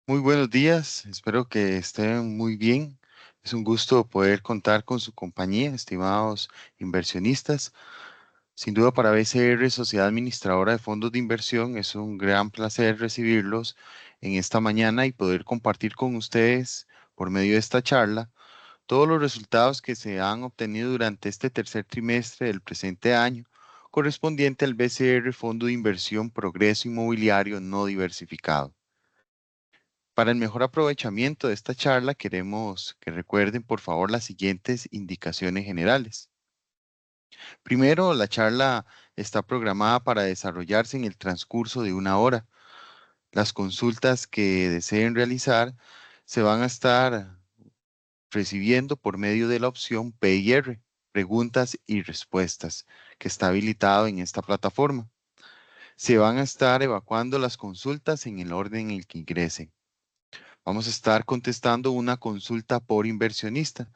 Muy buenos días, espero que estén muy bien. Es un gusto poder contar con su compañía, estimados inversionistas. Sin duda para BCR, Sociedad Administradora de Fondos de Inversión, es un gran placer recibirlos en esta mañana y poder compartir con ustedes por medio de esta charla todos los resultados que se han obtenido durante este tercer trimestre del presente año, correspondiente al BCR Fondo de Inversión Progreso Inmobiliario No Diversificado. Para el mejor aprovechamiento de esta charla, queremos que recuerden, por favor, las siguientes indicaciones generales. Primero, la charla está programada para desarrollarse en el transcurso de una hora. Las consultas que deseen realizar se van a estar recibiendo por medio de la opción PIR, preguntas y respuestas, que está habilitado en esta plataforma. Se van a estar evacuando las consultas en el orden en el que ingresen. Vamos a estar contestando una consulta por inversionista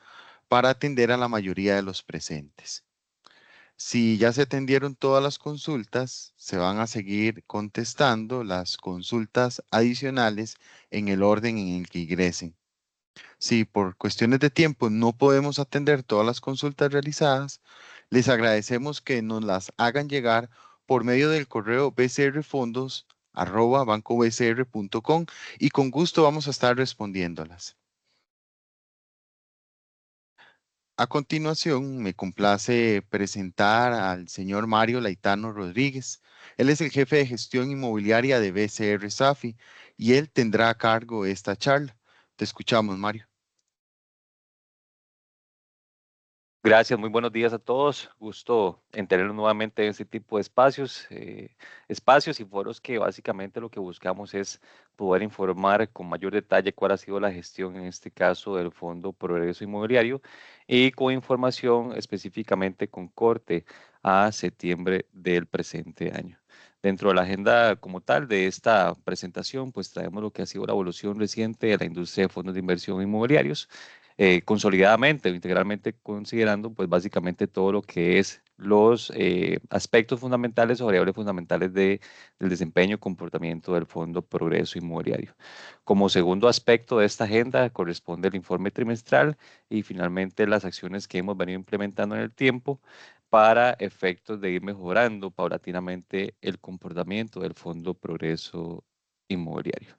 para atender a la mayoría de los presentes. Si ya se atendieron todas las consultas, se van a seguir contestando las consultas adicionales en el orden en el que ingresen. Si por cuestiones de tiempo no podemos atender todas las consultas realizadas, les agradecemos que nos las hagan llegar por medio del correo bcrfondos@bancobcr.com y con gusto vamos a estar respondiéndolas. A continuación, me complace presentar al señor Mario Laitano Rodríguez. Él es el jefe de gestión inmobiliaria de BCR Safi y él tendrá a cargo esta charla. Te escuchamos, Mario. Gracias, muy buenos días a todos. Gusto en tenerlos nuevamente en este tipo de espacios y foros que básicamente lo que buscamos es poder informar con mayor detalle cuál ha sido la gestión, en este caso, del Fondo Progreso Inmobiliario y con información específicamente con corte a septiembre del presente año. Dentro de la agenda como tal de esta presentación, pues traemos lo que ha sido la evolución reciente de la industria de fondos de inversión inmobiliarios consolidadamente o integralmente considerando pues básicamente todo lo que es los aspectos fundamentales o variables fundamentales del desempeño y comportamiento del Fondo Progreso Inmobiliario. Como segundo aspecto de esta agenda corresponde el informe trimestral y finalmente las acciones que hemos venido implementando en el tiempo para efectos de ir mejorando paulatinamente el comportamiento del Fondo Progreso Inmobiliario.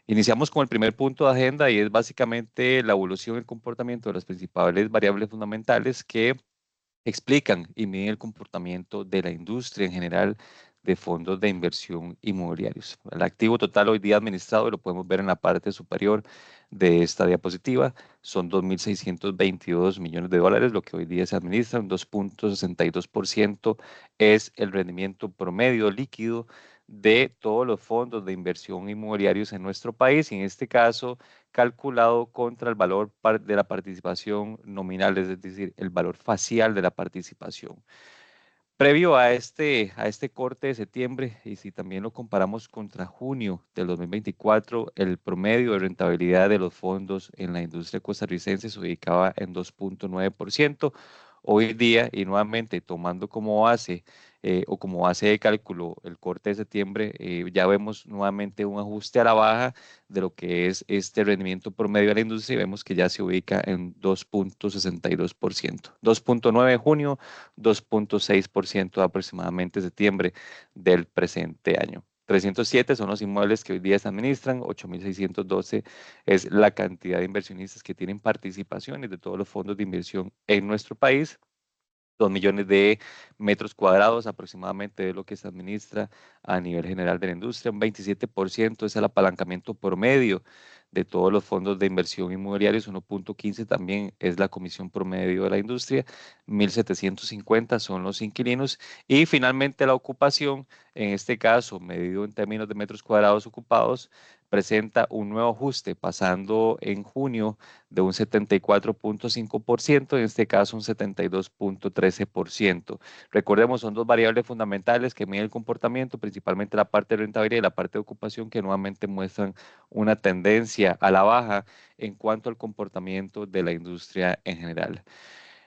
Iniciamos con el primer punto de agenda y es básicamente la evolución y el comportamiento de las principales variables fundamentales que explican y miden el comportamiento de la industria en general de fondos de inversión inmobiliarios. El activo total hoy día administrado, y lo podemos ver en la parte superior de esta diapositiva, son 2.622 millones de dólares, lo que hoy día se administra, un 2.62% es el rendimiento promedio líquido de todos los fondos de inversión inmobiliarios en nuestro país, y en este caso calculado contra el valor de la participación nominal, es decir, el valor facial de la participación. Previo a este corte de septiembre, y si también lo comparamos contra junio del 2024, el promedio de rentabilidad de los fondos en la industria costarricense se ubicaba en 2.9%. Hoy día, y nuevamente tomando como base o como base de cálculo el corte de septiembre, ya vemos nuevamente un ajuste a la baja de lo que es este rendimiento promedio de la industria y vemos que ya se ubica en 2.62%. 2.9 de junio, 2.6% aproximadamente septiembre del presente año. 307 son los inmuebles que hoy día se administran, 8.612 es la cantidad de inversionistas que tienen participaciones de todos los fondos de inversión en nuestro país. 2 millones de metros cuadrados aproximadamente de lo que se administra a nivel general de la industria. Un 27% es el apalancamiento promedio de todos los fondos de inversión inmobiliarios. 1.15 también es la comisión promedio de la industria. 1.750 son los inquilinos. Y finalmente la ocupación, en este caso medido en términos de metros cuadrados ocupados, presenta un nuevo ajuste, pasando en junio de un 74.5%, en este caso un 72.13%. Recordemos, son dos variables fundamentales que miden el comportamiento, principalmente la parte de rentabilidad y la parte de ocupación, que nuevamente muestran una tendencia a la baja en cuanto al comportamiento de la industria en general.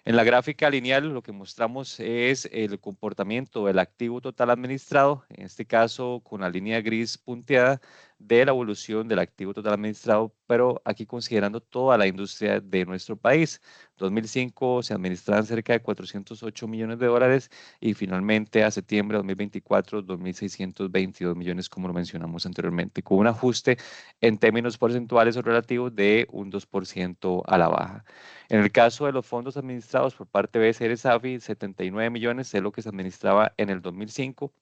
En la gráfica lineal lo que mostramos es el comportamiento del activo total administrado, en este caso con la línea gris punteada, de la evolución del activo total administrado, pero aquí considerando toda la industria de nuestro país. 2005 se administraban cerca de 408 millones de dólares y finalmente a septiembre de 2024, 2.622 millones, como lo mencionamos anteriormente, con un ajuste en términos porcentuales o relativos de un 2% a la baja. En el caso de los fondos administrados por parte de BCR Safi, 79 millones es lo que se administraba en el 2005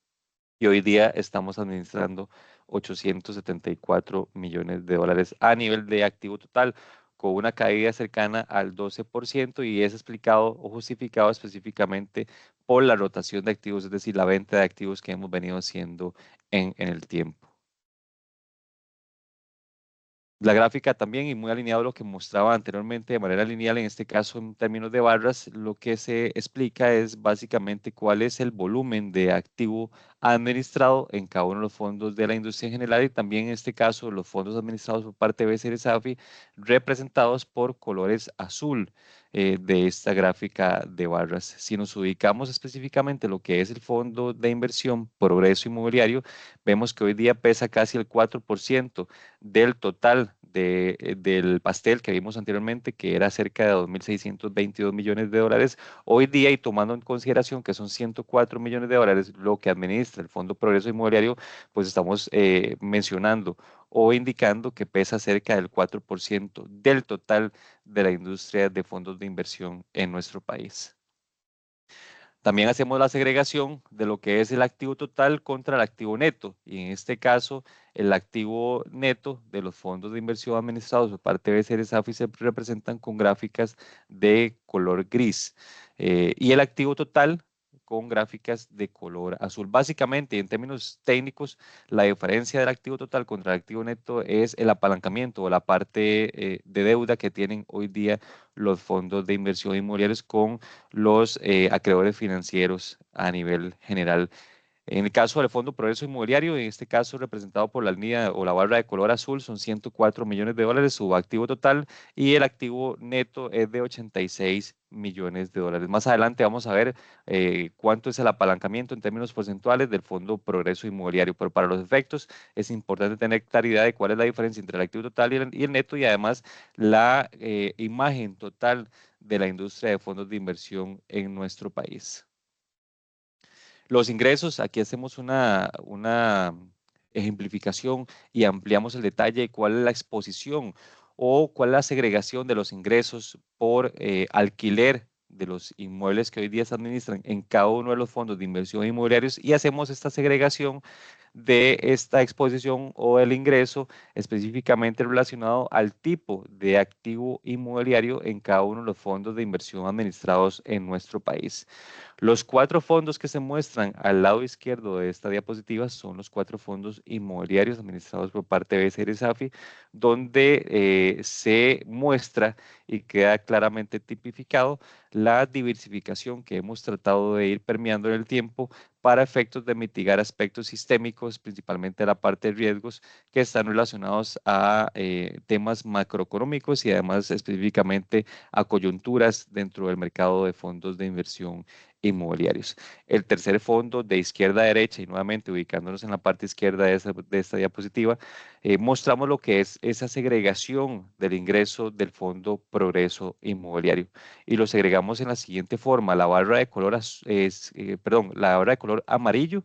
y hoy día estamos administrando 874 millones de dólares a nivel de activo total, con una caída cercana al 12% y es explicado o justificado específicamente por la rotación de activos, es decir, la venta de activos que hemos venido haciendo en el tiempo. La gráfica también, y muy alineado a lo que mostraba anteriormente de manera lineal, en este caso en términos de barras, lo que se explica es básicamente cuál es el volumen de activo administrado en cada uno de los fondos de la industria en general y también en este caso los fondos administrados por parte de BCR Safi representados por colores azul de esta gráfica de barras. Si nos ubicamos específicamente en lo que es el fondo de inversión Progreso Inmobiliario, vemos que hoy día pesa casi el 4% del total del pastel que vimos anteriormente, que era cerca de 2.622 millones de dólares, hoy día y tomando en consideración que son 104 millones de dólares lo que administra el Fondo Progreso Inmobiliario, pues estamos mencionando o indicando que pesa cerca del 4% del total de la industria de fondos de inversión en nuestro país. También hacemos la segregación de lo que es el activo total contra el activo neto. Y en este caso, el activo neto de los fondos de inversión administrados por parte de BCR Safi se representan con gráficas de color gris. Y el activo total con gráficas de color azul. Básicamente, en términos técnicos, la diferencia del activo total contra el activo neto es el apalancamiento o la parte de deuda que tienen hoy día los fondos de inversión inmobiliarios con los acreedores financieros a nivel general. En el caso del Fondo Progreso Inmobiliario, en este caso representado por la línea o la barra de color azul, son 104 millones de dólares su activo total y el activo neto es de 86 millones de dólares. Más adelante vamos a ver cuánto es el apalancamiento en términos porcentuales del Fondo Progreso Inmobiliario, pero para los efectos es importante tener claridad de cuál es la diferencia entre el activo total y el neto y además la imagen total de la industria de fondos de inversión en nuestro país. Los ingresos, aquí hacemos una ejemplificación y ampliamos el detalle de cuál es la exposición o cuál es la segregación de los ingresos por alquiler de los inmuebles que hoy día se administran en cada uno de los fondos de inversión inmobiliarios y hacemos esta segregación de esta exposición o el ingreso específicamente relacionado al tipo de activo inmobiliario en cada uno de los fondos de inversión administrados en nuestro país. Los cuatro fondos que se muestran al lado izquierdo de esta diapositiva son los cuatro fondos inmobiliarios administrados por parte de BCR Safi, donde se muestra y queda claramente tipificado la diversificación que hemos tratado de ir permeando en el tiempo para efectos de mitigar aspectos sistémicos, principalmente la parte de riesgos que están relacionados a temas macroeconómicos y además específicamente a coyunturas dentro del mercado de fondos de inversión inmobiliarios. El tercer fondo de izquierda a derecha y nuevamente ubicándonos en la parte izquierda de esta diapositiva, mostramos lo que es esa segregación del ingreso del fondo Progreso Inmobiliario y lo segregamos en la siguiente forma. La barra de color, la barra de color amarillo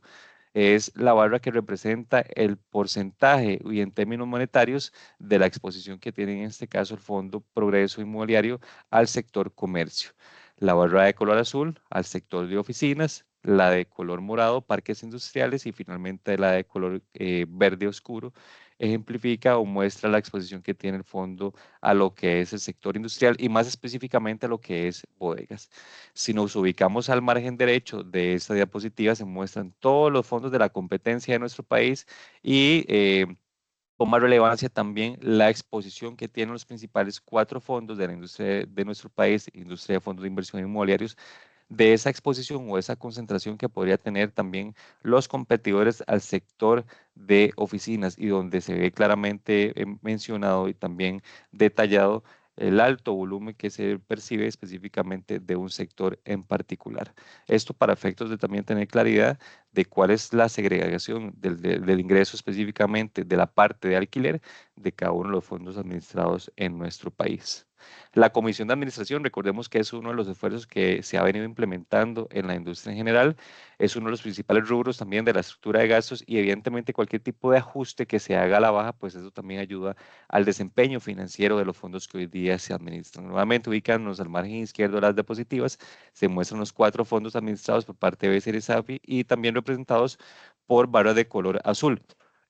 es la barra que representa el porcentaje y en términos monetarios de la exposición que tiene en este caso el Fondo Progreso Inmobiliario al sector comercio. La barra de color azul al sector de oficinas, la de color morado, parques industriales y finalmente la de color verde oscuro ejemplifica o muestra la exposición que tiene el fondo a lo que es el sector industrial y más específicamente a lo que es bodegas. Si nos ubicamos al margen derecho de esta diapositiva, se muestran todos los fondos de la competencia de nuestro país y con más relevancia también la exposición que tienen los principales cuatro fondos de la industria de nuestro país, industria de fondos de inversión inmobiliarios, de esa exposición o esa concentración que podría tener también los competidores al sector de oficinas y donde se ve claramente mencionado y también detallado el alto volumen que se percibe específicamente de un sector en particular. Esto para efectos de también tener claridad de cuál es la segregación del ingreso específicamente de la parte de alquiler de cada uno de los fondos administrados en nuestro país. La comisión de administración, recordemos que es uno de los esfuerzos que se ha venido implementando en la industria en general, es uno de los principales rubros también de la estructura de gastos y evidentemente cualquier tipo de ajuste que se haga a la baja, pues eso también ayuda al desempeño financiero de los fondos que hoy día se administran. Nuevamente, ubícanos al margen izquierdo de las diapositivas, se muestran los 4 fondos administrados por parte de BCR SAFI y también representados por barras de color azul.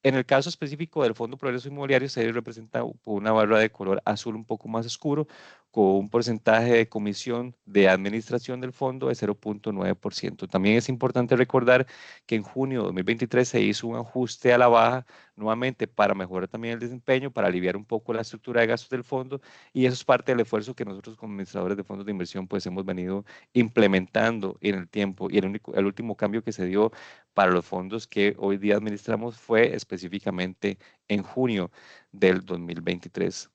En el caso específico del Fondo Progreso Inmobiliario se representa por una barra de color azul un poco más oscuro, con un porcentaje de comisión de administración del fondo de 0.9%. También es importante recordar que en junio de 2023 se hizo un ajuste a la baja nuevamente para mejorar también el desempeño, para aliviar un poco la estructura de gastos del fondo y eso es parte del esfuerzo que nosotros como administradores de fondos de inversión pues hemos venido implementando en el tiempo y el último cambio que se dio para los fondos que hoy día administramos fue específicamente en junio del 2023.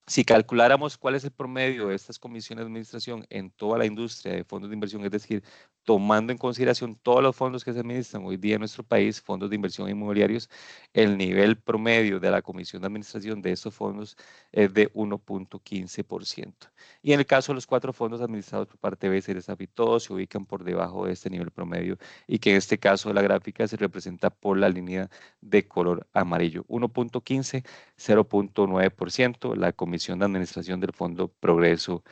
Si calculáramos cuál es el promedio de estas comisiones de administración en toda la industria de fondos de inversión, es decir, tomando en consideración todos los fondos que se administran hoy día en nuestro país, fondos de inversión inmobiliarios, el nivel promedio de la comisión de administración de estos fondos es de 1.15%. Y en el caso de los 4 fondos administrados por parte de BCR SAFI, todos se ubican por debajo de este nivel promedio y que en este caso de la gráfica se representa por la línea de color amarillo. 1.15, 0.9% la comisión de administración del Fondo Progreso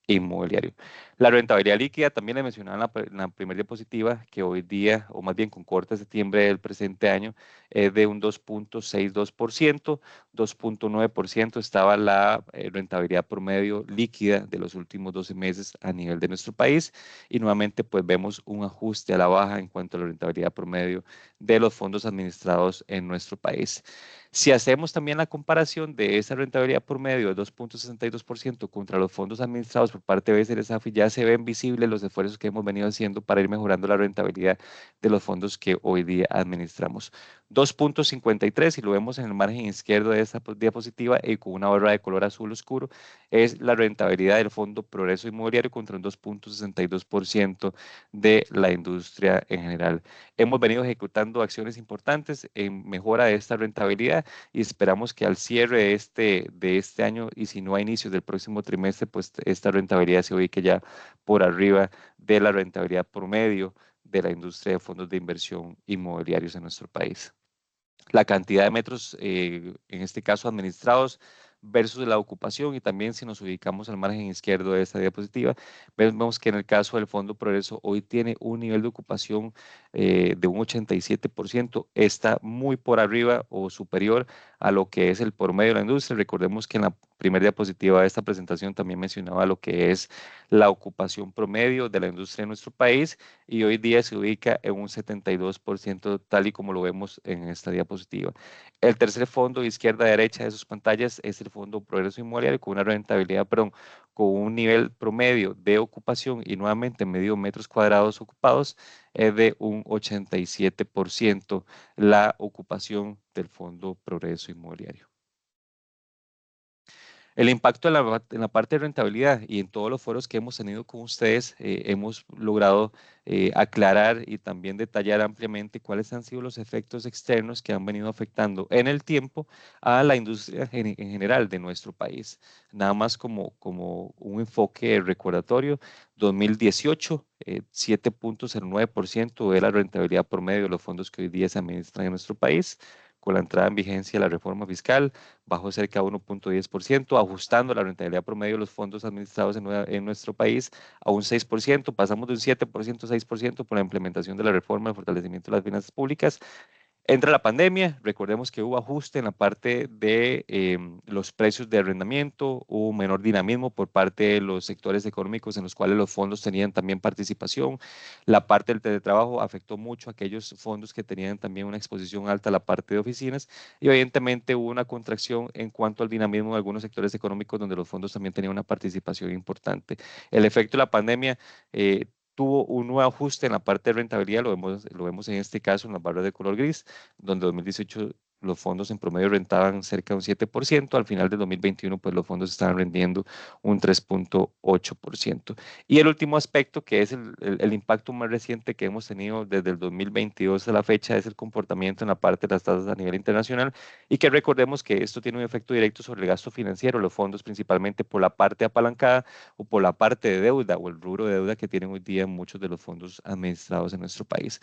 Inmobiliario. La rentabilidad líquida también le mencionaba en la primera diapositiva que hoy día, o más bien con corte de septiembre del presente año, es de un 2.62%, 2.9% estaba la rentabilidad promedio líquida de los últimos 12 meses a nivel de nuestro país y nuevamente pues vemos un ajuste a la baja en cuanto a la rentabilidad promedio de los fondos administrados en nuestro país. Si hacemos también la comparación de esa rentabilidad por medio de 2.62% contra los fondos administrados por parte de BCR SAFI, ya se ven visibles los esfuerzos que hemos venido haciendo para ir mejorando la rentabilidad de los fondos que hoy día administramos. 2.53, si lo vemos en el margen izquierdo de esta diapositiva y con una barra de color azul oscuro, es la rentabilidad del Fondo Progreso Inmobiliario contra un 2.62% de la industria en general. Hemos venido ejecutando acciones importantes en mejora de esta rentabilidad y esperamos que al cierre de este año y si no a inicios del próximo trimestre, pues esta rentabilidad se ubique ya por arriba de la rentabilidad promedio de la industria de fondos de inversión inmobiliarios en nuestro país. La cantidad de metros, en este caso administrados, versus la ocupación y también si nos ubicamos al margen izquierdo de esta diapositiva, vemos que en el caso del Fondo Progreso hoy tiene un nivel de ocupación de un 87%, está muy por arriba o superior a lo que es el promedio de la industria. Recordemos que en la primera diapositiva de esta presentación también mencionaba lo que es la ocupación promedio de la industria en nuestro país y hoy día se ubica en un 72% tal y como lo vemos en esta diapositiva. El tercer fondo izquierda a derecha de sus pantallas es el Fondo Progreso Inmobiliario con una rentabilidad, perdón, con un nivel promedio de ocupación y nuevamente medio metros cuadrados ocupados es de un 87% la ocupación del Fondo Progreso Inmobiliario. El impacto en la parte de rentabilidad y en todos los foros que hemos tenido con ustedes, hemos logrado aclarar y también detallar ampliamente cuáles han sido los efectos externos que han venido afectando en el tiempo a la industria en general de nuestro país. Nada más como un enfoque recordatorio, 2018, 7.09% de la rentabilidad promedio de los fondos que hoy día se administran en nuestro país. Con la entrada en vigencia de la reforma fiscal, bajó cerca de 1.10%, ajustando la rentabilidad promedio de los fondos administrados en nuestro país a un 6%, pasamos de un 7% a 6% por la implementación de la reforma de fortalecimiento de las finanzas públicas. Entra la pandemia, recordemos que hubo ajuste en la parte de los precios de arrendamiento, hubo menor dinamismo por parte de los sectores económicos en los cuales los fondos tenían también participación. La parte del teletrabajo afectó mucho a aquellos fondos que tenían también una exposición alta a la parte de oficinas y evidentemente hubo una contracción en cuanto al dinamismo de algunos sectores económicos donde los fondos también tenían una participación importante. El efecto de la pandemia tuvo un nuevo ajuste en la parte de rentabilidad, lo vemos en este caso en las barras de color gris, donde 2018 los fondos en promedio rentaban cerca de un 7%, al final del 2021 pues los fondos estaban rendiendo un 3,8%. Y el último aspecto, que es el impacto más reciente que hemos tenido desde el 2022 a la fecha, es el comportamiento en la parte de las tasas a nivel internacional, y que recordemos que esto tiene un efecto directo sobre el gasto financiero, los fondos principalmente por la parte apalancada o por la parte de deuda o el rubro de deuda que tienen hoy día muchos de los fondos administrados en nuestro país.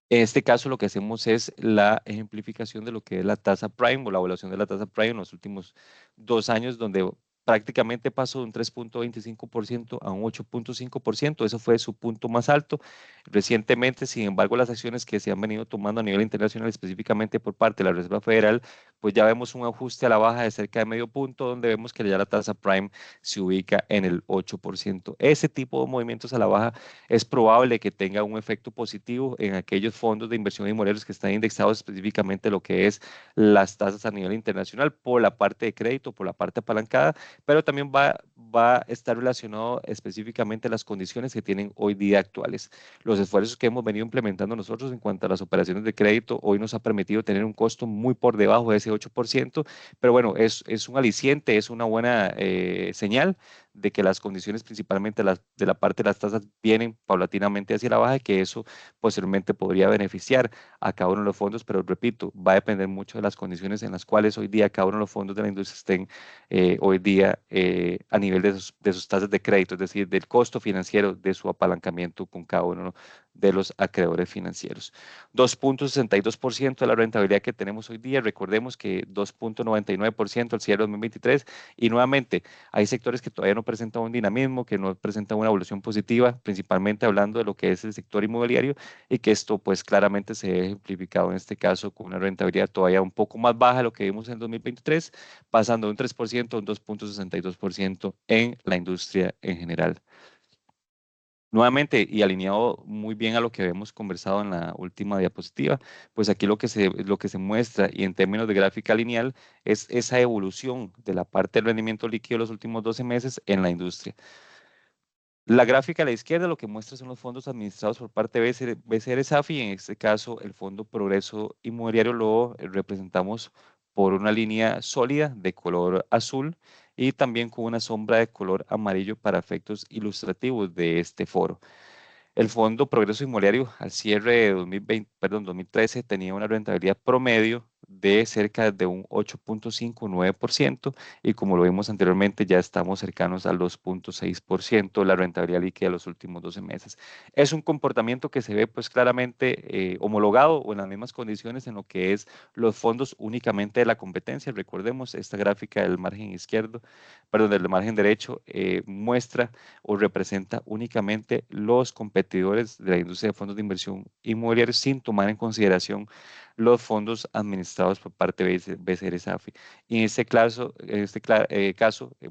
En este caso, lo que hacemos es la ejemplificación de lo que es la tasa prime o la evaluación de la tasa prime en los últimos 2 años, donde prácticamente pasó de un 3,25% a un 8,5%. Eso fue su punto más alto. Recientemente, sin embargo, las acciones que se han venido tomando a nivel internacional, específicamente por parte de la Reserva Federal, pues ya vemos un ajuste a la baja de cerca de medio punto, donde vemos que ya la tasa prime se ubica en el 8%. Ese tipo de movimientos a la baja es probable que tenga un efecto positivo en aquellos fondos de inversión inmobiliarios que están indexados específicamente a lo que es las tasas a nivel internacional por la parte de crédito, por la parte apalancada, pero también va a estar relacionado específicamente a las condiciones que tienen hoy día actuales. Los esfuerzos que hemos venido implementando nosotros en cuanto a las operaciones de crédito hoy nos ha permitido tener un costo muy por debajo de ese 8%, pero bueno, es un aliciente, es una buena señal de que las condiciones principalmente de la parte de las tasas vienen paulatinamente hacia la baja y que eso posteriormente podría beneficiar a cada uno de los fondos, pero repito, va a depender mucho de las condiciones en las cuales hoy día cada uno de los fondos de la industria estén hoy día a nivel de sus tasas de crédito, es decir, del costo financiero de su apalancamiento con cada uno de los acreedores financieros. 2,62% de la rentabilidad que tenemos hoy día, recordemos que 2,99% al cierre de 2023 y nuevamente hay sectores que todavía no presentan un dinamismo, que no presentan una evolución positiva, principalmente hablando de lo que es el sector inmobiliario y que esto pues claramente se ve ejemplificado en este caso con una rentabilidad todavía un poco más baja de lo que vimos en el 2023, pasando de un 3% a un 2,62% en la industria en general. Nuevamente, y alineado muy bien a lo que habíamos conversado en la última diapositiva, pues aquí lo que se muestra y en términos de gráfica lineal es esa evolución de la parte del rendimiento líquido de los últimos 12 meses en la industria. La gráfica a la izquierda lo que muestra son los fondos administrados por parte de BCR Safi, en este caso el Fondo Progreso Inmobiliario lo representamos por una línea sólida de color azul y también con una sombra de color amarillo para efectos ilustrativos de este foro. El Fondo Progreso Inmobiliario al cierre de 2013 tenía una rentabilidad promedio de cerca de un 8,59% y como lo vimos anteriormente ya estamos cercanos al 2,6% la rentabilidad líquida de los últimos 12 meses. Es un comportamiento que se ve pues claramente homologado o en las mismas condiciones en lo que es los fondos únicamente de la competencia. Recordemos esta gráfica del margen izquierdo, perdón, del margen derecho muestra o representa únicamente los competidores de la industria de fondos de inversión inmobiliarios sin tomar en consideración los fondos administrados por parte de BCR Safi. Y en este caso,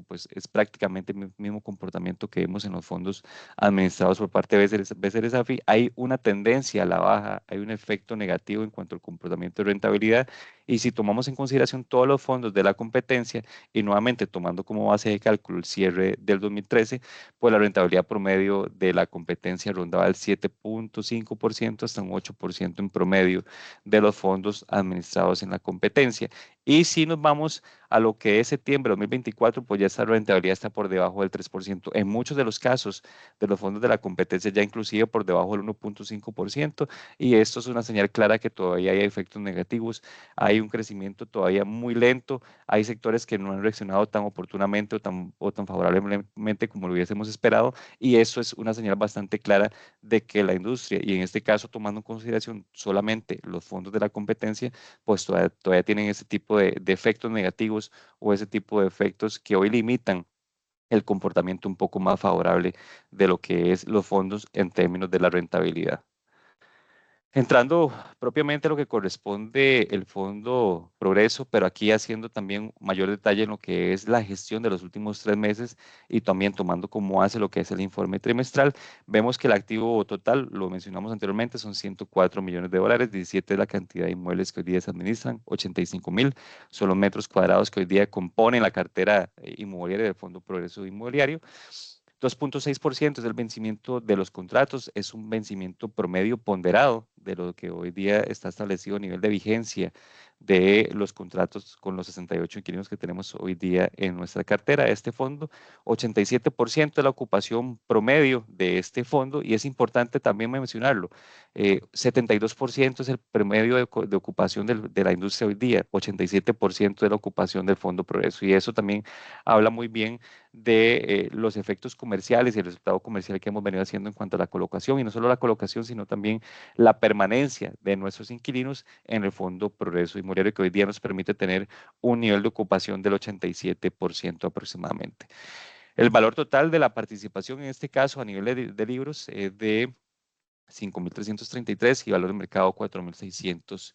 pues es prácticamente el mismo comportamiento que vemos en los fondos administrados por parte de BCR Safi. Hay una tendencia a la baja, hay un efecto negativo en cuanto al comportamiento de rentabilidad. Y si tomamos en consideración todos los fondos de la competencia y nuevamente tomando como base de cálculo el cierre del 2013, pues la rentabilidad promedio de la competencia rondaba el 7,5% hasta un 8% en promedio de los fondos administrados en la competencia. Y si nos vamos a lo que es septiembre de 2024, pues ya esta rentabilidad está por debajo del 3%. En muchos de los casos de los fondos de la competencia ya inclusive por debajo del 1,5%. Y esto es una señal clara que todavía hay efectos negativos. Hay un crecimiento todavía muy lento. Hay sectores que no han reaccionado tan oportunamente o tan favorablemente como lo hubiésemos esperado. Y eso es una señal bastante clara de que la industria, y en este caso tomando en consideración solamente los fondos de la competencia, pues todavía tienen ese tipo de efectos negativos o ese tipo de efectos que hoy limitan el comportamiento un poco más favorable de lo que es los fondos en términos de la rentabilidad. Entrando propiamente a lo que corresponde el Fondo Progreso, pero aquí haciendo también mayor detalle en lo que es la gestión de los últimos 3 meses y también tomando como base lo que es el informe trimestral, vemos que el activo total, lo mencionamos anteriormente, son 104 millones de dólares, 17 es la cantidad de inmuebles que hoy día se administran, 85,000 son los metros cuadrados que hoy día componen la cartera inmobiliaria del Fondo Progreso Inmobiliario. 2,6% es el vencimiento de los contratos, es un vencimiento promedio ponderado de lo que hoy día está establecido a nivel de vigencia de los contratos con los 68 inquilinos que tenemos hoy día en nuestra cartera de este fondo. 87% de la ocupación promedio de este fondo, y es importante también mencionarlo, 72% es el promedio de ocupación de la industria hoy día, 87% de la ocupación del Fondo Progreso, y eso también habla muy bien de los efectos comerciales y el resultado comercial que hemos venido haciendo en cuanto a la colocación, y no solo la colocación, sino también la permanencia de nuestros inquilinos en el Fondo Progreso Inmobiliario, que hoy día nos permite tener un nivel de ocupación del 87% aproximadamente. El valor total de la participación en este caso a nivel de libros es de 5.333 y valor de mercado 4.600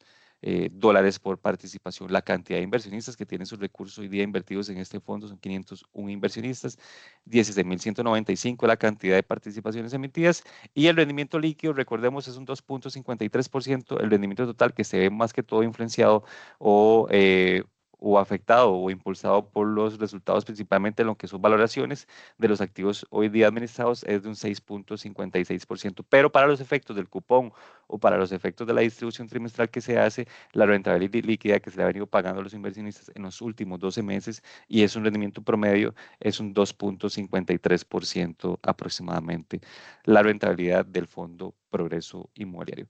dólares por participación. La cantidad de inversionistas que tienen sus recursos hoy día invertidos en este fondo son 501 inversionistas, 16.195 la cantidad de participaciones emitidas, y el rendimiento líquido, recordemos, es un 2.53%, el rendimiento total que se ve más que todo influenciado o afectado o impulsado por los resultados, principalmente en lo que son valoraciones de los activos hoy día administrados, es de un 6.56%, pero para los efectos del cupón o para los efectos de la distribución trimestral que se hace, la rentabilidad líquida que se le ha venido pagando a los inversionistas en los últimos 12 meses, y es un rendimiento promedio, es un 2.53% aproximadamente, la rentabilidad del Fondo Progreso Inmobiliario.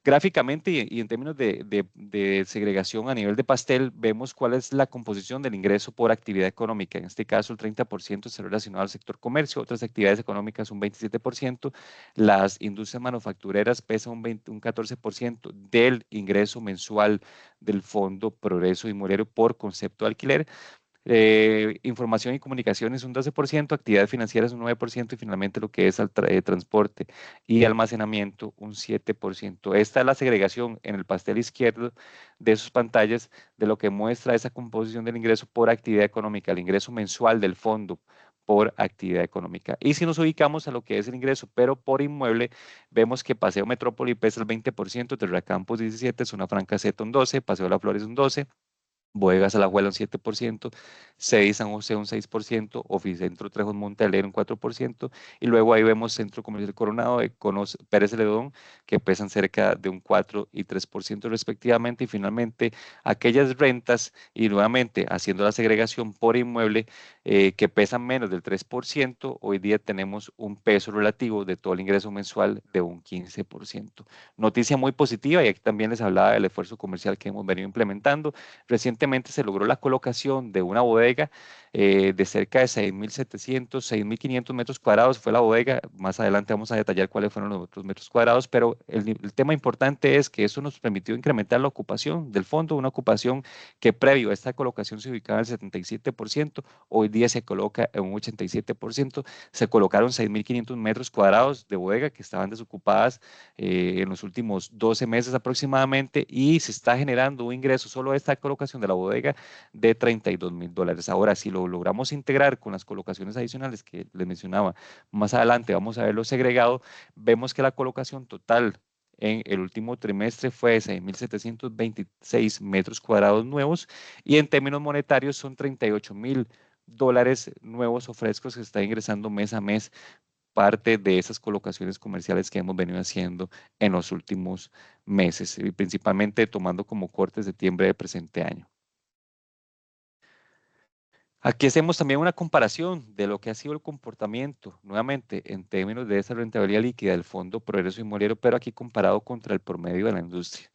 Gráficamente y en términos de segregación a nivel de pastel, vemos cuál es la composición del ingreso por actividad económica. En este caso, el 30% está relacionado al sector comercio, otras actividades económicas un 27%, las industrias manufactureras pesan un 14% del ingreso mensual del Fondo Progreso Inmobiliario por concepto de alquiler. Información y comunicaciones un 12%, actividades financieras un 9%, y finalmente lo que es el transporte y almacenamiento un 7%. Esta es la segregación en el pastel izquierdo de sus pantallas de lo que muestra esa composición del ingreso por actividad económica, el ingreso mensual del fondo por actividad económica. Y si nos ubicamos a lo que es el ingreso, pero por inmueble, vemos que Paseo Metrópoli pesa el 20%, Terracampus 17%, Zona Franca Z un 12%, Paseo La Flores un 12%, Bodegas Alajuela un 7%, CEDI San José un 6%, Oficentro Trejos Monte Alegre un 4%, y luego ahí vemos Centro Comercial Coronado, Econos Pérez Celedón, que pesan cerca de un 4 y 3% respectivamente, y finalmente aquellas rentas, y nuevamente haciendo la segregación por inmueble, que pesan menos del 3%, hoy día tenemos un peso relativo de todo el ingreso mensual de un 15%. Noticia muy positiva, y aquí también les hablaba del esfuerzo comercial que hemos venido implementando. Recientemente se logró la colocación de una bodega de cerca de 6.700, 6.500 metros cuadrados. Fue la bodega, más adelante vamos a detallar cuáles fueron los otros metros cuadrados, pero el tema importante es que eso nos permitió incrementar la ocupación del fondo, una ocupación que previo a esta colocación se ubicaba en el 77%, hoy día se coloca en un 87%, se colocaron 6.500 metros cuadrados de bodega que estaban desocupadas en los últimos 12 meses aproximadamente, y se está generando un ingreso solo de esta colocación de la bodega de $32.000. Ahora, si lo logramos integrar con las colocaciones adicionales que les mencionaba, más adelante vamos a verlo segregado, vemos que la colocación total en el último trimestre fue de 6.726 metros cuadrados nuevos, y en términos monetarios son $38.000 nuevos o frescos que está ingresando mes a mes parte de esas colocaciones comerciales que hemos venido haciendo en los últimos meses, y principalmente tomando como corte septiembre de presente año. Aquí hacemos también una comparación de lo que ha sido el comportamiento, nuevamente, en términos de esa rentabilidad líquida del Fondo Progreso Inmobiliario, pero aquí comparado contra el promedio de la industria.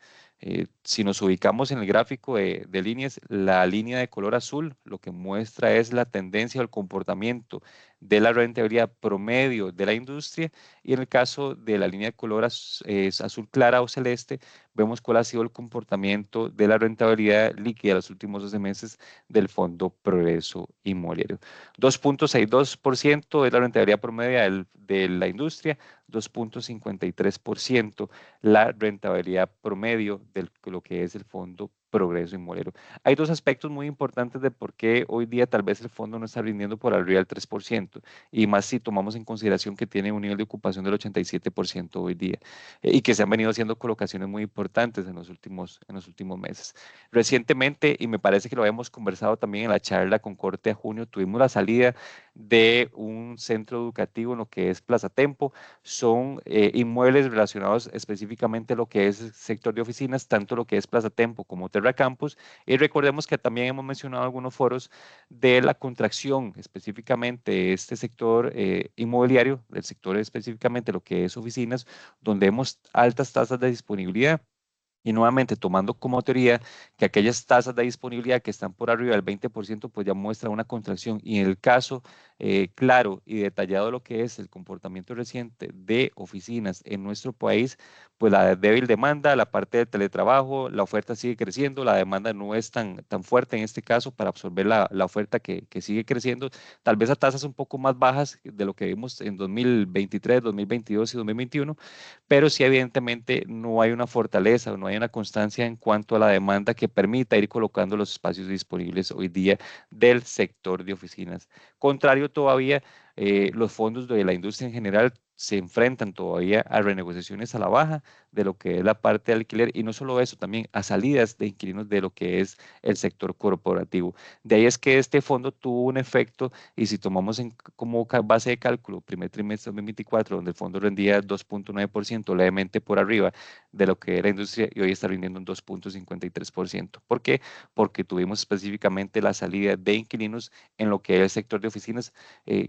Si nos ubicamos en el gráfico de líneas, la línea de color azul lo que muestra es la tendencia o el comportamiento de la rentabilidad promedio de la industria, y en el caso de la línea de color azul clara o celeste, vemos cuál ha sido el comportamiento de la rentabilidad líquida de los últimos 12 meses del Fondo Progreso Inmobiliario. 2.62% es la rentabilidad promedio de la industria, 2.53% la rentabilidad promedio de lo que es el Fondo Progreso Inmobiliario. Hay dos aspectos muy importantes de por qué hoy día tal vez el fondo no está rindiendo por arriba del 3%, y más si tomamos en consideración que tiene un nivel de ocupación del 87% hoy día, y que se han venido haciendo colocaciones muy importantes en los últimos meses. Recientemente, y me parece que lo habíamos conversado también en la charla con corte a junio, tuvimos la salida de un centro educativo en lo que es Plaza Tempo. Son inmuebles relacionados específicamente a lo que es el sector de oficinas, tanto lo que es Plaza Tempo como Terra Campus. Y recordemos que también hemos mencionado algunos foros de la contracción, específicamente este sector inmobiliario, del sector específicamente lo que es oficinas, donde vemos altas tasas de disponibilidad. Y nuevamente, tomando como teoría que aquellas tasas de disponibilidad que están por arriba del 20%, pues ya muestra una contracción. Y en el caso claro y detallado de lo que es el comportamiento reciente de oficinas en nuestro país, pues la débil demanda, la parte del teletrabajo, la oferta sigue creciendo, la demanda no es tan fuerte en este caso para absorber la oferta que sigue creciendo, tal vez a tasas un poco más bajas de lo que vimos en 2023, 2022 y 2021, pero sí evidentemente no hay una fortaleza o no hay una constancia en cuanto a la demanda que permita ir colocando los espacios disponibles hoy día del sector de oficinas. Contrario todavía, los fondos de la industria en general se enfrentan todavía a renegociaciones a la baja de lo que es la parte de alquiler y no solo eso, también a salidas de inquilinos de lo que es el sector corporativo. De ahí es que este fondo tuvo un efecto y si tomamos como base de cálculo primer trimestre de 2024, donde el fondo rendía 2.9%, levemente por arriba de lo que era la industria y hoy está rindiendo un 2.53%. ¿Por qué? Porque tuvimos específicamente la salida de inquilinos en lo que es el sector de oficinas.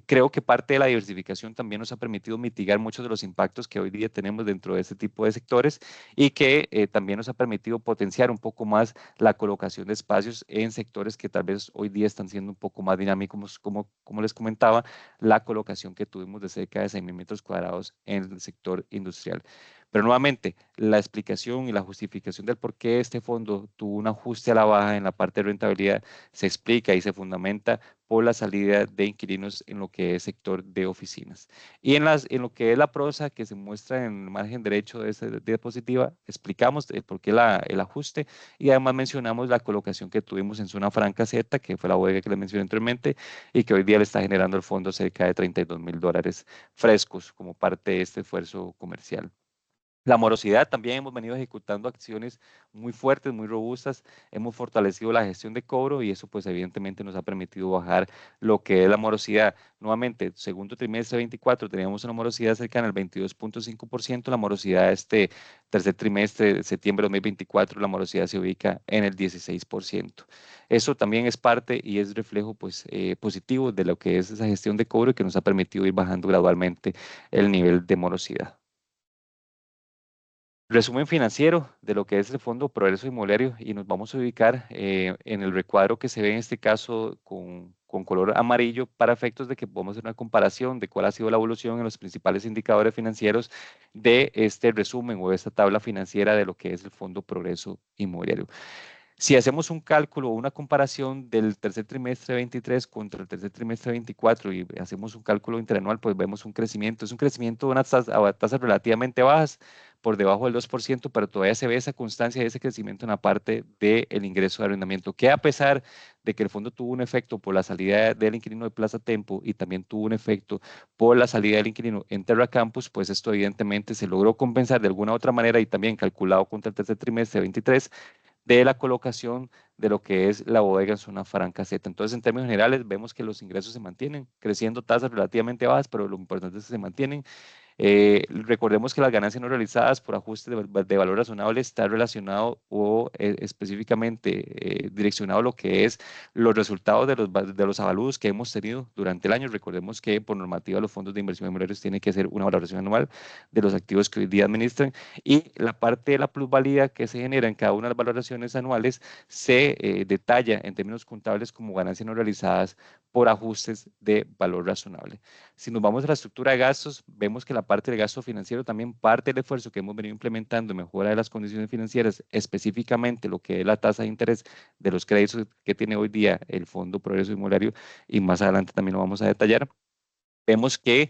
Creo que parte de la diversificación también nos ha permitido mitigar muchos de los impactos que hoy día tenemos dentro de este tipo de sectores y que también nos ha permitido potenciar un poco más la colocación de espacios en sectores que tal vez hoy día están siendo un poco más dinámicos, como les comentaba, la colocación que tuvimos de cerca de 6.000 metros cuadrados en el sector industrial. Pero nuevamente, la explicación y la justificación del por qué este fondo tuvo un ajuste a la baja en la parte de rentabilidad se explica y se fundamenta por la salida de inquilinos en lo que es sector de oficinas. Y en lo que es la prosa que se muestra en el margen derecho de esta diapositiva, explicamos el por qué el ajuste y además mencionamos la colocación que tuvimos en zona franca Z, que fue la bodega que les mencioné anteriormente y que hoy día le está generando al fondo cerca de $32.000 frescos como parte de este esfuerzo comercial. La morosidad, también hemos venido ejecutando acciones muy fuertes, muy robustas, hemos fortalecido la gestión de cobro y eso pues evidentemente nos ha permitido bajar lo que es la morosidad. Nuevamente, segundo trimestre 24 teníamos una morosidad cercana al 22.5%, la morosidad este tercer trimestre, septiembre 2024, la morosidad se ubica en el 16%. Eso también es parte y es reflejo pues positivo de lo que es esa gestión de cobro y que nos ha permitido ir bajando gradualmente el nivel de morosidad. Resumen financiero de lo que es el Fondo Progreso Inmobiliario y nos vamos a ubicar en el recuadro que se ve en este caso con color amarillo para efectos de que podamos hacer una comparación de cuál ha sido la evolución en los principales indicadores financieros de este resumen o de esta tabla financiera de lo que es el Fondo Progreso Inmobiliario. Si hacemos un cálculo o una comparación del tercer trimestre 23 contra el tercer trimestre 24 y hacemos un cálculo interanual, pues vemos un crecimiento. Es un crecimiento de unas tasas relativamente bajas, por debajo del 2%, pero todavía se ve esa constancia de ese crecimiento en la parte del ingreso de arrendamiento, que a pesar de que el fondo tuvo un efecto por la salida del inquilino de Plaza Tempo y también tuvo un efecto por la salida del inquilino en Terra Campus, pues esto evidentemente se logró compensar de alguna otra manera y también calculado contra el tercer trimestre 23 de la colocación de lo que es la bodega en zona franca Z. Entonces, en términos generales, vemos que los ingresos se mantienen, creciendo tasas relativamente bajas, pero lo importante es que se mantienen. Recordemos que las ganancias no realizadas por ajuste de valor razonable está relacionado o específicamente direccionado a lo que es los resultados de los avalúos que hemos tenido durante el año. Recordemos que por normativa los fondos de inversión inmobiliarios tienen que hacer una valoración anual de los activos que hoy día administran y la parte de la plusvalía que se genera en cada una de las valoraciones anuales se detalla en términos contables como ganancias no realizadas por ajustes de valor razonable. Si nos vamos a la estructura de gastos, vemos que la parte del gasto financiero también parte del esfuerzo que hemos venido implementando en mejora de las condiciones financieras, específicamente lo que es la tasa de interés de los créditos que tiene hoy día el Fondo Progreso Inmobiliario y más adelante también lo vamos a detallar. Vemos que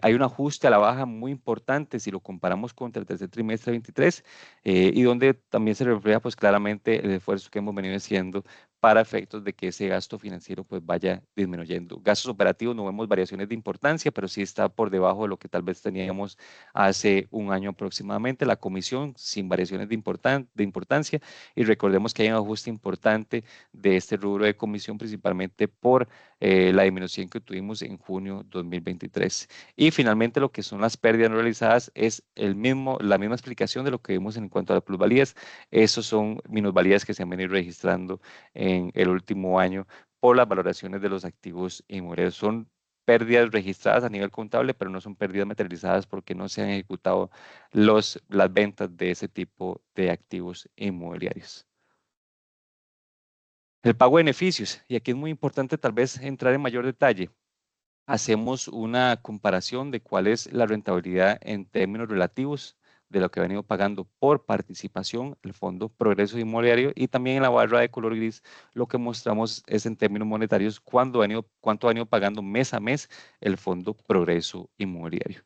hay un ajuste a la baja muy importante si lo comparamos contra el tercer trimestre 23 y donde también se refleja pues claramente el esfuerzo que hemos venido haciendo para efectos de que ese gasto financiero pues vaya disminuyendo. Gastos operativos no vemos variaciones de importancia, pero sí está por debajo de lo que tal vez teníamos hace un año aproximadamente. La comisión sin variaciones de importancia, y recordemos que hay un ajuste importante de este rubro de comisión principalmente por la disminución que tuvimos en junio 2023. Y finalmente lo que son las pérdidas no realizadas es la misma explicación de lo que vimos en cuanto a las plusvalías. Esos son minusvalías que se han venido registrando en el último año por las valoraciones de los activos inmobiliarios. Son pérdidas registradas a nivel contable, pero no son pérdidas materializadas porque no se han ejecutado las ventas de ese tipo de activos inmobiliarios. El pago de beneficios, y aquí es muy importante tal vez entrar en mayor detalle. Hacemos una comparación de cuál es la rentabilidad en términos relativos de lo que ha venido pagando por participación el Fondo Progreso Inmobiliario, y también en la barra de color gris lo que mostramos es en términos monetarios cuánto ha venido pagando mes a mes el Fondo Progreso Inmobiliario.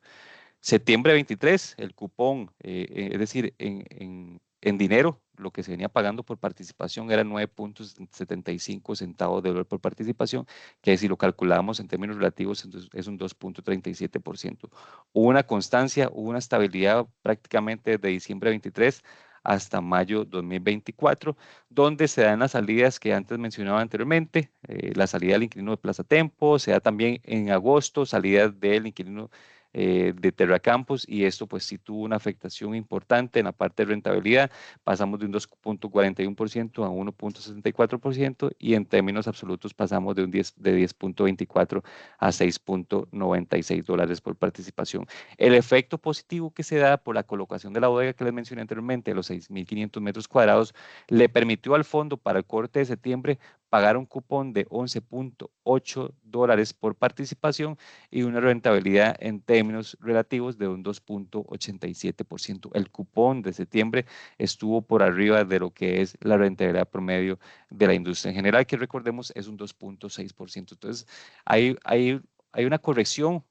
Septiembre 23, el cupón, es decir, en dinero, lo que se venía pagando por participación era 9.75 centavos de dólar por participación, que si lo calculamos en términos relativos entonces es un 2.37%. Hubo una constancia, hubo una estabilidad prácticamente desde diciembre 23 hasta mayo 2024, donde se dan las salidas que antes mencionaba anteriormente, la salida del inquilino de Plaza Tempo, se da también en agosto salida del inquilino de Terracampus, y esto pues sí tuvo una afectación importante en la parte de rentabilidad. Pasamos de un 2.41% a 1.64%, y en términos absolutos pasamos de 10.24 a 6.96 dólares por participación. El efecto positivo que se da por la colocación de la bodega que les mencioné anteriormente, los 6.500 metros cuadrados, le permitió al fondo para el corte de septiembre pagar un cupón de 11.8 dólares por participación y una rentabilidad en términos relativos de un 2.87%. El cupón de septiembre estuvo por arriba de lo que es la rentabilidad promedio de la industria en general, que recordemos es un 2.6%. Entonces, hay una corrección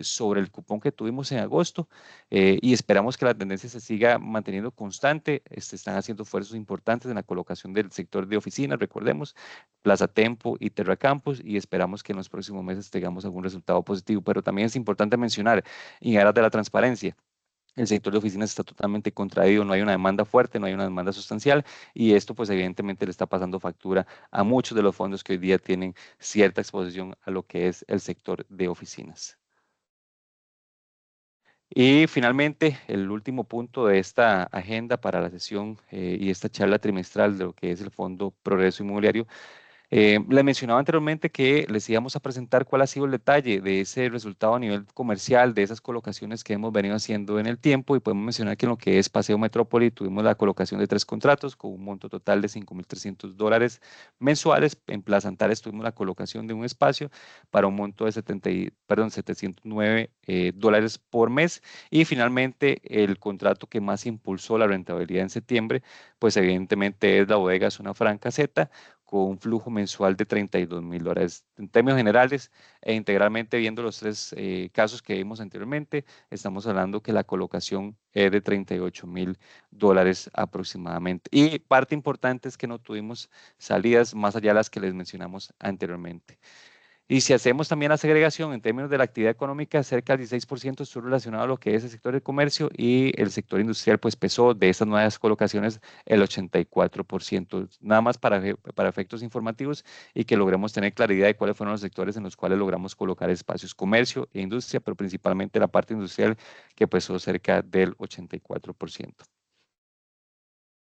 sobre el cupón que tuvimos en agosto, y esperamos que la tendencia se siga manteniendo constante. Están haciendo esfuerzos importantes en la colocación del sector de oficinas, recordemos, Plaza Tempo y Terracampus, y esperamos que en los próximos meses tengamos algún resultado positivo. Pero también es importante mencionar, en aras de la transparencia, el sector de oficinas está totalmente contraído, no hay una demanda fuerte, no hay una demanda sustancial, y esto pues evidentemente le está pasando factura a muchos de los fondos que hoy día tienen cierta exposición a lo que es el sector de oficinas. Y finalmente, el último punto de esta agenda para la sesión y esta charla trimestral de lo que es el Fondo Progreso Inmobiliario. Le mencionaba anteriormente que les íbamos a presentar cuál ha sido el detalle de ese resultado a nivel comercial, de esas colocaciones que hemos venido haciendo en el tiempo, y podemos mencionar que en lo que es Paseo Metrópoli tuvimos la colocación de 3 contratos con un monto total de 5.300 dólares mensuales. En Plaza Antares tuvimos la colocación de un espacio para un monto de 709 dólares por mes, y finalmente el contrato que más impulsó la rentabilidad en septiembre, pues evidentemente es la bodega Zona Franca Z, con un flujo mensual de 32.000 dólares. En términos generales e integralmente viendo los tres casos que vimos anteriormente, estamos hablando que la colocación es de 38.000 dólares aproximadamente. Y parte importante es que no tuvimos salidas más allá de las que les mencionamos anteriormente. Y si hacemos también la segregación en términos de la actividad económica, cerca del 16% estuvo relacionado a lo que es el sector de comercio, y el sector industrial pues pesó de estas nuevas colocaciones el 84%. Nada más para efectos informativos y que logremos tener claridad de cuáles fueron los sectores en los cuales logramos colocar espacios, comercio e industria, pero principalmente la parte industrial que pesó cerca del 84%.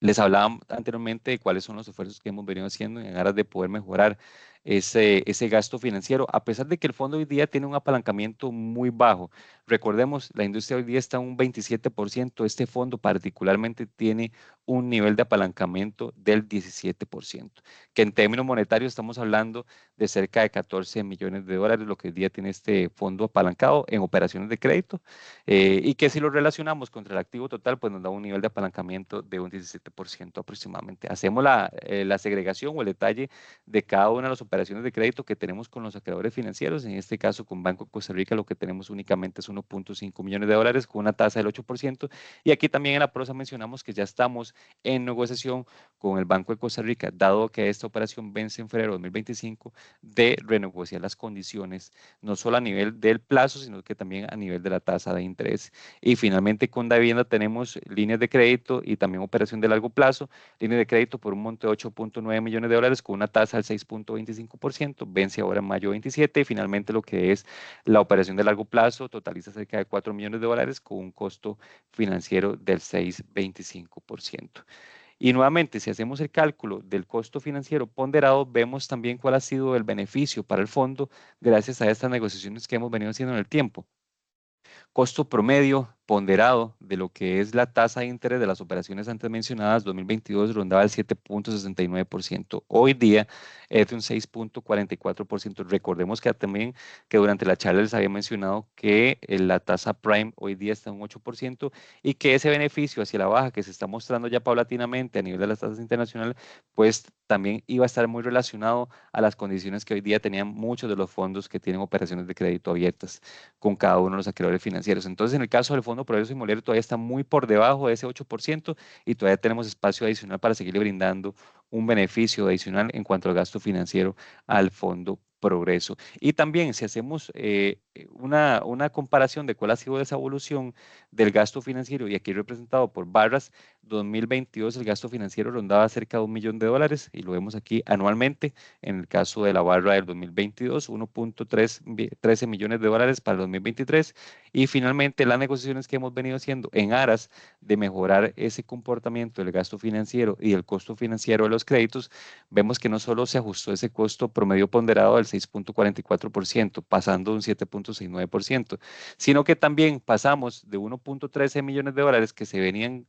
Les hablaba anteriormente de cuáles son los esfuerzos que hemos venido haciendo en aras de poder mejorar ese gasto financiero, a pesar de que el fondo hoy día tiene un apalancamiento muy bajo. Recordemos, la industria hoy día está en un 27%, este fondo particularmente tiene un nivel de apalancamiento del 17%, que en términos monetarios estamos hablando de cerca de 14 millones de dólares, lo que hoy día tiene este fondo apalancado en operaciones de crédito, y que si lo relacionamos contra el activo total, pues nos da un nivel de apalancamiento de un 17% aproximadamente. Hacemos la segregación o el detalle de cada una de las operaciones de crédito que tenemos con los acreedores financieros. En este caso, con Banco de Costa Rica, lo que tenemos únicamente es 1.5 millones de dólares con una tasa del 8%. Y aquí también en la prosa mencionamos que ya estamos en negociación con el Banco de Costa Rica, dado que esta operación vence en febrero de 2025, de renegociar las condiciones, no solo a nivel del plazo, sino que también a nivel de la tasa de interés. Y finalmente con Davivienda tenemos líneas de crédito y también operación de largo plazo, línea de crédito por un monto de 8.9 millones de dólares con una tasa del 6.25%, vence ahora en mayo 27, y finalmente lo que es la operación de largo plazo totaliza cerca de 4 millones de dólares con un costo financiero del 6.25%. Y nuevamente, si hacemos el cálculo del costo financiero ponderado, vemos también cuál ha sido el beneficio para el fondo gracias a estas negociaciones que hemos venido haciendo en el tiempo. Costo promedio ponderado de lo que es la tasa de interés de las operaciones antes mencionadas, 2022 rondaba el 7.69%. Hoy día es de un 6.44%. Recordemos que también que durante la charla les había mencionado que la tasa prime hoy día está en un 8% y que ese beneficio hacia la baja que se está mostrando ya paulatinamente a nivel de las tasas internacionales, pues también iba a estar muy relacionado a las condiciones que hoy día tenían muchos de los fondos que tienen operaciones de crédito abiertas con cada uno de los acreedores financieros. Entonces, en el caso del Fondo Progreso Inmobiliario todavía está muy por debajo de ese 8% y todavía tenemos espacio adicional para seguirle brindando un beneficio adicional en cuanto al gasto financiero al Fondo Progreso. Y también si hacemos una comparación de cuál ha sido esa evolución del gasto financiero, y aquí representado por barras, 2022 el gasto financiero rondaba cerca de 1 millón de dólares y lo vemos aquí anualmente. En el caso de la barra del 2022, 1.13 millones de dólares para el 2023. Y finalmente, las negociaciones que hemos venido haciendo en aras de mejorar ese comportamiento del gasto financiero y el costo financiero de los créditos, vemos que no solo se ajustó ese costo promedio ponderado del 6.44%, pasando de un 7.69%, sino que también pasamos de 1.13 millones de dólares que se venían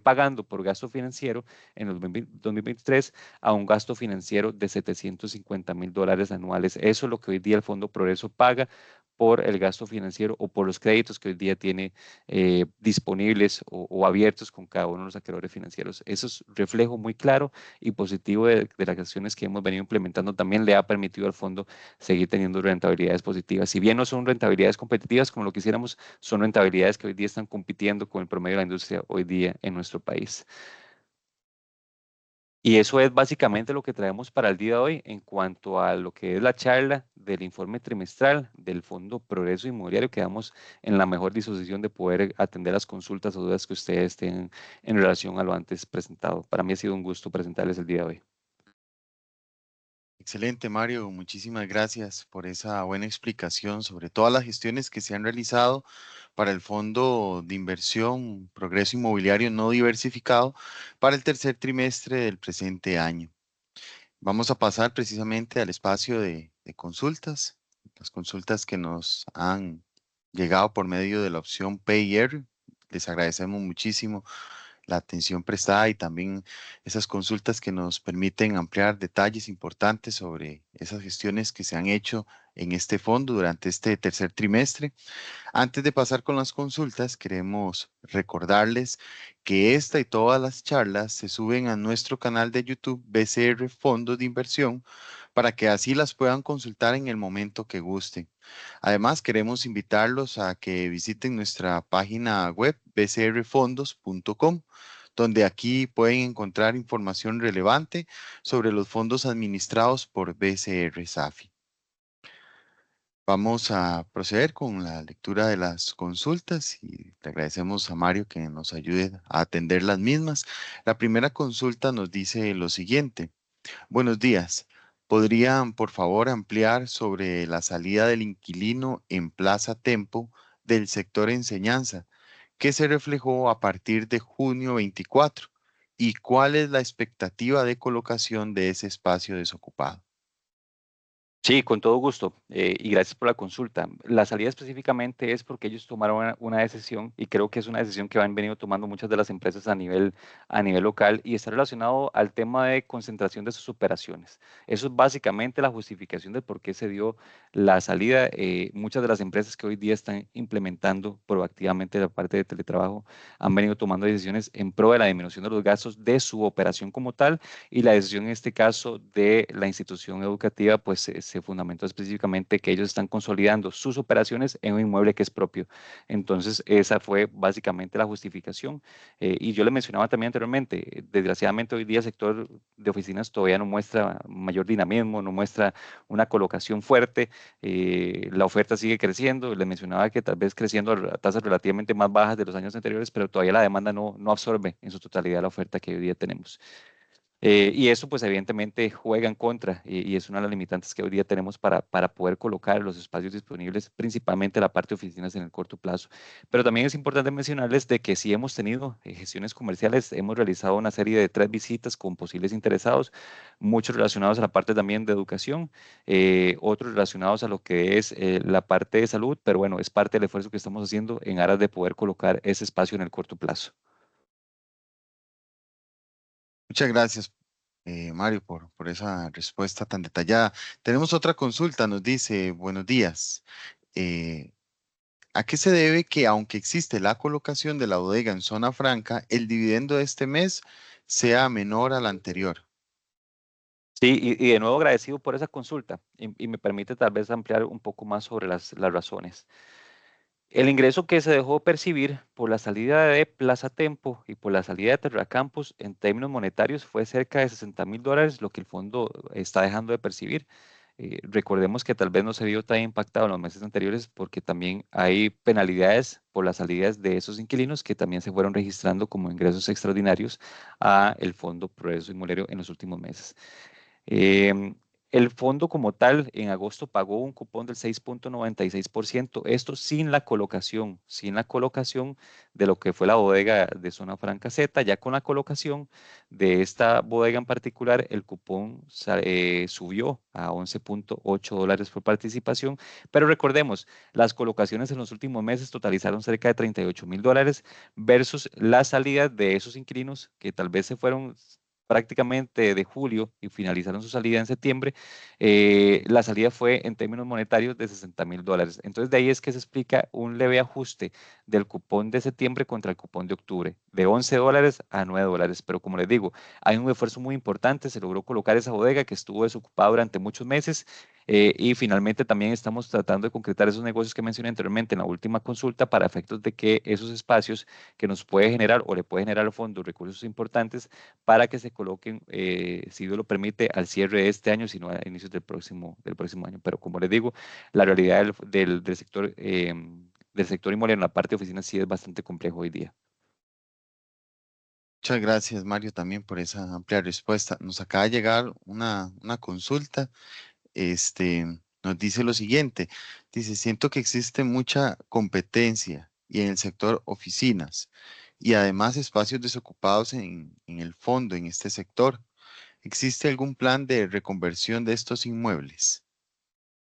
pagando por gasto financiero en el 2023 a un gasto financiero de 750 mil dólares anuales. Eso es lo que hoy día el Fondo Progreso paga por el gasto financiero o por los créditos que hoy día tiene disponibles o abiertos con cada uno de los acreedores financieros. Eso es reflejo muy claro y positivo de las acciones que hemos venido implementando. También le ha permitido al fondo seguir teniendo rentabilidades positivas. Si bien no son rentabilidades competitivas como lo quisiéramos, son rentabilidades que hoy día están compitiendo con el promedio de la industria hoy día en nuestro país. Y eso es básicamente lo que traemos para el día de hoy en cuanto a lo que es la charla del informe trimestral del Fondo Progreso Inmobiliario. Quedamos en la mejor disposición de poder atender las consultas o dudas que ustedes tengan en relación a lo antes presentado. Para mí ha sido un gusto presentarles el día de hoy. Excelente, Mario. Muchísimas gracias por esa buena explicación sobre todas las gestiones que se han realizado para el Fondo de Inversión Progreso Inmobiliario No Diversificado para el tercer trimestre del presente año. Vamos a pasar precisamente al espacio de consultas, las consultas que nos han llegado por medio de la opción PIR. Les agradecemos muchísimo la atención prestada y también esas consultas que nos permiten ampliar detalles importantes sobre esas gestiones que se han hecho en este fondo durante este tercer trimestre. Antes de pasar con las consultas, queremos recordarles que esta y todas las charlas se suben a nuestro canal de YouTube BCR Fondos de Inversión para que así las puedan consultar en el momento que gusten. Además, queremos invitarlos a que visiten nuestra página web bcrfondos.com, donde aquí pueden encontrar información relevante sobre los fondos administrados por BCR Safi. Vamos a proceder con la lectura de las consultas y le agradecemos a Mario que nos ayude a atender las mismas. La primera consulta nos dice lo siguiente. Buenos días. ¿Podrían, por favor, ampliar sobre la salida del inquilino en Plaza Tempo del sector enseñanza, que se reflejó a partir de junio 24? ¿Y cuál es la expectativa de colocación de ese espacio desocupado? Sí, con todo gusto, y gracias por la consulta. La salida específicamente es porque ellos tomaron una decisión, y creo que es una decisión que han venido tomando muchas de las empresas a nivel local, y está relacionado al tema de concentración de sus operaciones. Eso es básicamente la justificación de por qué se dio la salida. Muchas de las empresas que hoy día están implementando proactivamente la parte de teletrabajo han venido tomando decisiones en pro de la disminución de los gastos de su operación como tal, y la decisión en este caso de la institución educativa pues se fundamentó específicamente que ellos están consolidando sus operaciones en un inmueble que es propio. Entonces esa fue básicamente la justificación. Y yo le mencionaba también anteriormente, desgraciadamente hoy día el sector de oficinas todavía no muestra mayor dinamismo, no muestra una colocación fuerte. La oferta sigue creciendo, le mencionaba que tal vez creciendo a tasas relativamente más bajas de los años anteriores, pero todavía la demanda no absorbe en su totalidad la oferta que hoy día tenemos. Y eso pues evidentemente juega en contra, y es una de las limitantes que hoy día tenemos para poder colocar los espacios disponibles, principalmente la parte de oficinas en el corto plazo. Pero también es importante mencionarles de que sí hemos tenido gestiones comerciales, hemos realizado una serie de 3 visitas con posibles interesados, muchos relacionados a la parte también de educación, otros relacionados a lo que es la parte de salud, pero bueno, es parte del esfuerzo que estamos haciendo en aras de poder colocar ese espacio en el corto plazo. Muchas gracias, Mario, por esa respuesta tan detallada. Tenemos otra consulta, nos dice, buenos días. Eh, ¿A qué se debe que aunque existe la colocación de la bodega en zona franca, el dividendo de este mes sea menor al anterior? Sí, y de nuevo agradecido por esa consulta, y me permite tal vez ampliar un poco más sobre las razones. El ingreso que se dejó percibir por la salida de Plaza Tempo y por la salida de Terracampus en términos monetarios fue cerca de $60,000, lo que el fondo está dejando de percibir. Recordemos que tal vez no se vio tan impactado en los meses anteriores porque también hay penalidades por las salidas de esos inquilinos que también se fueron registrando como ingresos extraordinarios a el Fondo Progreso Inmobiliario en los últimos meses. Em, el fondo como tal en agosto pagó un cupón del 6,96%, esto sin la colocación de lo que fue la bodega de Zona Franca Z. Ya con la colocación de esta bodega en particular, el cupón subió a $11,8 por participación, pero recordemos, las colocaciones en los últimos meses totalizaron cerca de $38,000 versus la salida de esos inquilinos que tal vez se fueron prácticamente de julio y finalizaron su salida en septiembre. La salida fue en términos monetarios de $60,000. Entonces de ahí es que se explica un leve ajuste del cupón de septiembre contra el cupón de octubre, de $11 a $9. Pero como les digo, hay un esfuerzo muy importante, se logró colocar esa bodega que estuvo desocupada durante muchos meses, y finalmente también estamos tratando de concretar esos negocios que mencioné anteriormente en la última consulta para efectos de que esos espacios que nos puede generar o le puede generar al fondo recursos importantes para que se coloquen, si Dios lo permite, al cierre de este año, sino a inicios del próximo año. Pero como les digo, la realidad del sector inmobiliario en la parte de oficinas sí es bastante complejo hoy día. Muchas gracias, Mario, también por esa amplia respuesta. Nos acaba de llegar una consulta. Este, nos dice lo siguiente. Dice, siento que existe mucha competencia y en el sector oficinas y además espacios desocupados en el fondo, en este sector. ¿Existe algún plan de reconversión de estos inmuebles?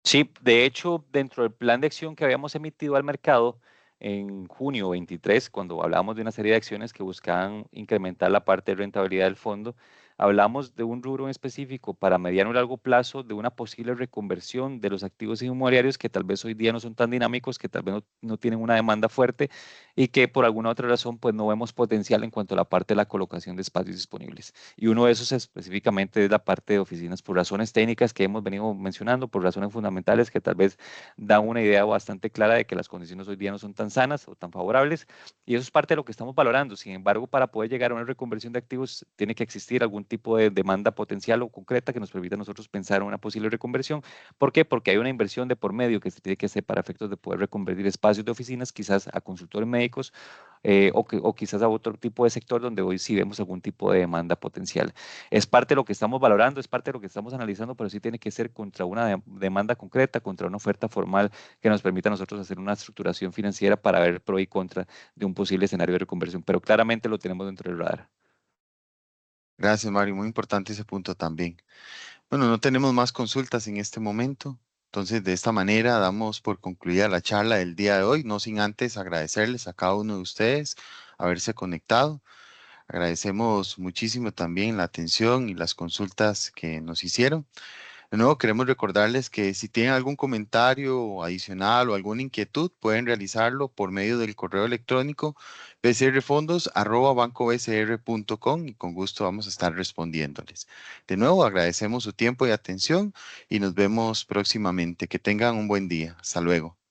Sí, de hecho, dentro del plan de acción que habíamos emitido al mercado en junio 23, cuando hablábamos de una serie de acciones que buscaban incrementar la parte de rentabilidad del fondo, hablamos de un rubro en específico para mediano y largo plazo de una posible reconversión de los activos inmobiliarios que tal vez hoy día no son tan dinámicos, que tal vez no tienen una demanda fuerte y que por alguna otra razón pues no vemos potencial en cuanto a la parte de la colocación de espacios disponibles. Y uno de esos específicamente es la parte de oficinas por razones técnicas que hemos venido mencionando, por razones fundamentales que tal vez dan una idea bastante clara de que las condiciones hoy día no son tan sanas o tan favorables. Y eso es parte de lo que estamos valorando. Sin embargo, para poder llegar a una reconversión de activos, tiene que existir algún tipo de demanda potencial o concreta que nos permita a nosotros pensar en una posible reconversión. ¿Por qué? Porque hay una inversión de por medio que se tiene que hacer para efectos de poder reconvertir espacios de oficinas, quizás a consultores médicos, o quizás a otro tipo de sector donde hoy sí vemos algún tipo de demanda potencial. Es parte de lo que estamos valorando, es parte de lo que estamos analizando, pero sí tiene que ser contra una demanda concreta, contra una oferta formal que nos permita a nosotros hacer una estructuración financiera para ver pro y contra de un posible escenario de reconversión, pero claramente lo tenemos dentro del radar. Gracias, Mario. Muy importante ese punto también. Bueno, no tenemos más consultas en este momento. Entonces, de esta manera damos por concluida la charla del día de hoy, no sin antes agradecerles a cada uno de ustedes haberse conectado. Agradecemos muchísimo también la atención y las consultas que nos hicieron. De nuevo, queremos recordarles que si tienen algún comentario adicional o alguna inquietud, pueden realizarlo por medio del correo electrónico bcrfondos@bancobcr.com y con gusto vamos a estar respondiéndoles. De nuevo, agradecemos su tiempo y atención y nos vemos próximamente. Que tengan un buen día. Hasta luego.